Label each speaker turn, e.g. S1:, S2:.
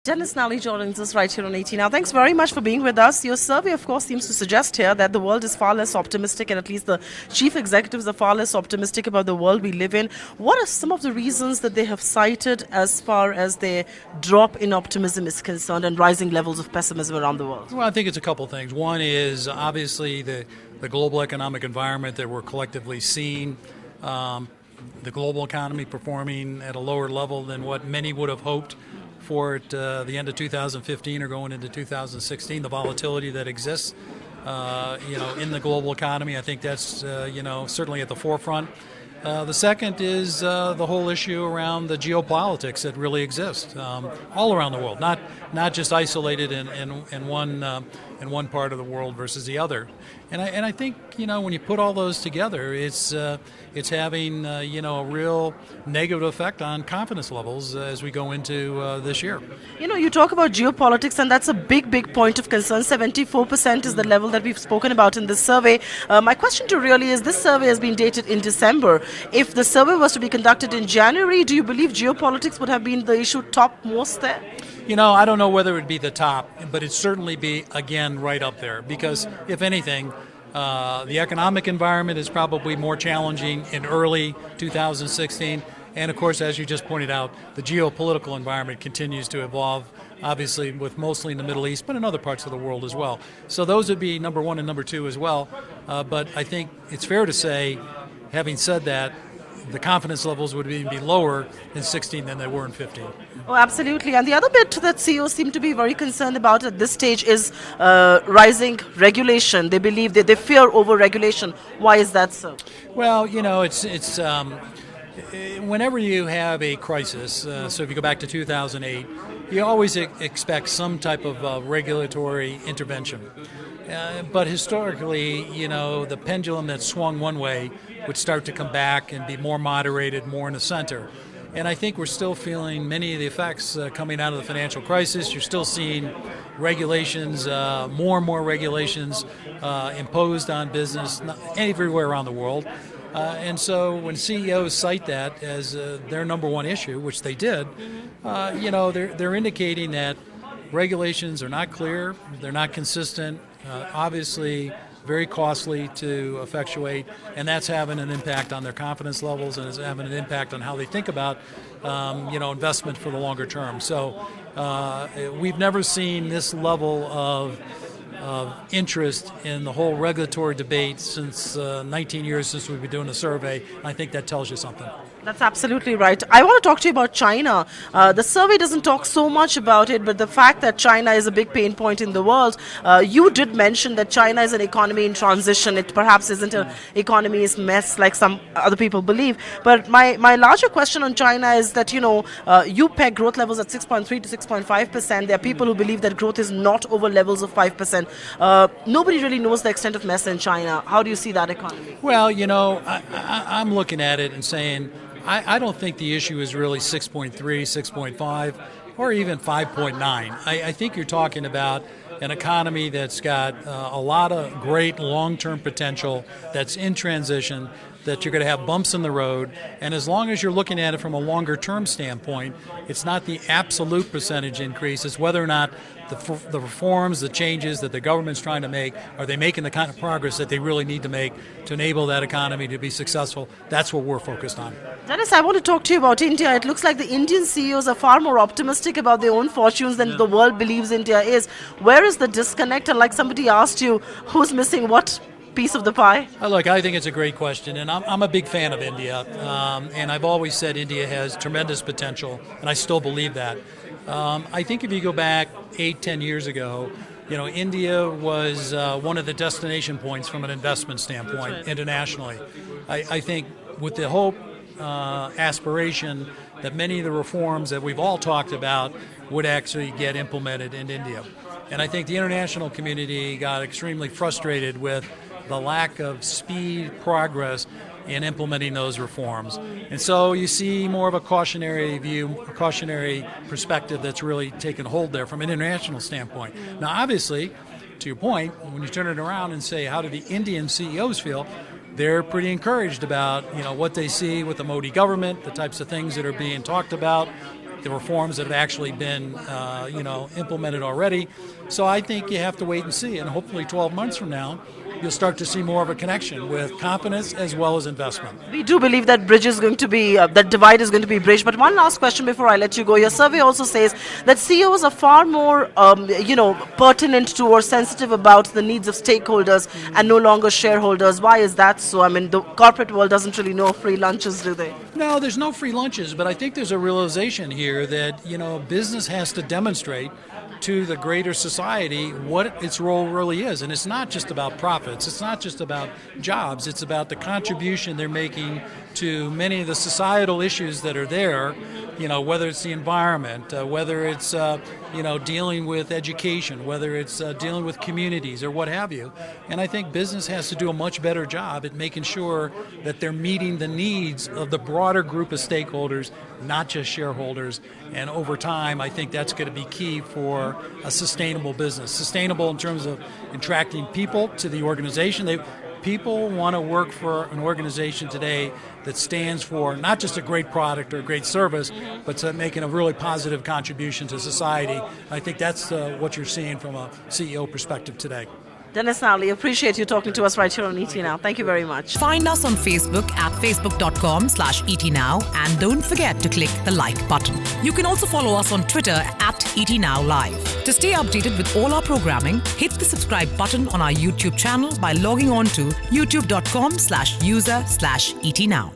S1: Dennis Nally joins us right here on 80 Now. Thanks very much for being with us. Your survey, of course, seems to suggest here that the world is far less optimistic, and at least the chief executives are far less optimistic about the world we live in. What are some of the reasons that they have cited as far as their drop in optimism is concerned and rising levels of pessimism around the world?
S2: Well, I think it's a couple things. One is obviously the global economic environment that we're collectively seeing. The global economy performing at a lower level than what many would have hoped for at the end of 2015 or going into 2016, the volatility that exists, in the global economy. I think that's, certainly at the forefront. The second is the whole issue around the geopolitics that really exist all around the world, not just isolated in one part of the world versus the other. And I think when you put all those together, it's having a real negative effect on confidence levels as we go into this year.
S1: You talk about geopolitics, and that's a big point of concern. 74% is the level that we've spoken about in this survey. My question to you really is, this survey has been dated in December. If the survey was to be conducted in January, do you believe geopolitics would have been the issue topmost there?
S2: I don't know whether it would be the top, but it'd certainly be, again, right up there. Because, if anything, the economic environment is probably more challenging in early 2016. And, of course, as you just pointed out, the geopolitical environment continues to evolve, obviously, with mostly in the Middle East, but in other parts of the world as well. So those would be number one and number two as well. But I think it's fair to say, having said that, the confidence levels would even be lower in 16 than they were in 15.
S1: Oh, absolutely. And the other bit that CEOs seem to be very concerned about at this stage is rising regulation. They believe that they fear over-regulation. Why is that so?
S2: Well, it's whenever you have a crisis, so if you go back to 2008, you always expect some type of regulatory intervention. But historically, the pendulum that swung one way would start to come back and be more moderated, more in the center. And I think we're still feeling many of the effects coming out of the financial crisis. You're still seeing regulations, more and more regulations imposed on business everywhere around the world. And so when CEOs cite that as their number one issue, which they did, they're indicating that regulations are not clear, they're not consistent, obviously very costly to effectuate, and that's having an impact on their confidence levels, and is having an impact on how they think about investment for the longer term. So we've never seen this level of interest in the whole regulatory debate since 19 years since we've been doing the survey. I think that tells you something.
S1: That's absolutely right. I want to talk to you about China. The survey doesn't talk so much about it, but the fact that China is a big pain point in the world, you did mention that China is an economy in transition. It perhaps isn't an economy's mess like some other people believe. But my larger question on China is that, you peg growth levels at 6.3 to 6.5%. There are people who believe that growth is not over levels of 5%. Nobody really knows the extent of mess in China. How do you see that economy?
S2: Well, I'm looking at it and saying, I don't think the issue is really 6.3, 6.5, or even 5.9. I think you're talking about an economy that's got a lot of great long-term potential, that's in transition, that you're going to have bumps in the road, and as long as you're looking at it from a longer-term standpoint, it's not the absolute percentage increase, it's whether or not the reforms, the changes that the government's trying to make, are they making the kind of progress that they really need to make to enable that economy to be successful? That's what we're focused on.
S1: Dennis, I want to talk to you about India. It looks like the Indian CEOs are far more optimistic about their own fortunes than the world believes India is. Where is the disconnect? And like somebody asked you, who's missing what piece of the pie?
S2: Look, I think it's a great question, and I'm a big fan of India, and I've always said India has tremendous potential, and I still believe that. I think if you go back 8-10 years ago, India was one of the destination points from an investment standpoint internationally. I think with the hope, aspiration that many of the reforms that we've all talked about would actually get implemented in India. And I think the international community got extremely frustrated with the lack of speed, progress in implementing those reforms. And so you see more of a cautionary view, a cautionary perspective that's really taken hold there from an international standpoint. Now, obviously, to your point, when you turn it around and say, how do the Indian CEOs feel? They're pretty encouraged about what they see with the Modi government, the types of things that are being talked about, the reforms that have actually been, implemented already. So I think you have to wait and see, and hopefully 12 months from now, you'll start to see more of a connection with confidence as well as investment.
S1: We do believe that bridge is going to be, that divide is going to be bridged. But one last question before I let you go. Your survey also says that CEOs are far more, pertinent to or sensitive about the needs of stakeholders and no longer shareholders. Why is that so? I mean, the corporate world doesn't really know free lunches, do they?
S2: No, there's no free lunches, but I think there's a realization here that, business has to demonstrate to the greater society what its role really is. And it's not just about profits. It's not just about jobs. It's about the contribution they're making to many of the societal issues that are there, whether it's the environment, whether it's, dealing with education, whether it's dealing with communities or what have you. And I think business has to do a much better job at making sure that they're meeting the needs of the broader group of stakeholders, not just shareholders. And over time, I think that's going to be key for a sustainable business. Sustainable in terms of attracting people to the organization. People want to work for an organization today that stands for not just a great product or a great service, but making a really positive contribution to society. I think that's what you're seeing from a CEO perspective today.
S1: Dennis Nally, appreciate you talking to us right here on ET Now. Thank you very much.
S3: Find us on Facebook at facebook.com/ETNow and don't forget to click the like button. You can also follow us on Twitter at ETNowLive. To stay updated with all our programming, hit the subscribe button on our YouTube channel by logging on to youtube.com/user/ETNow.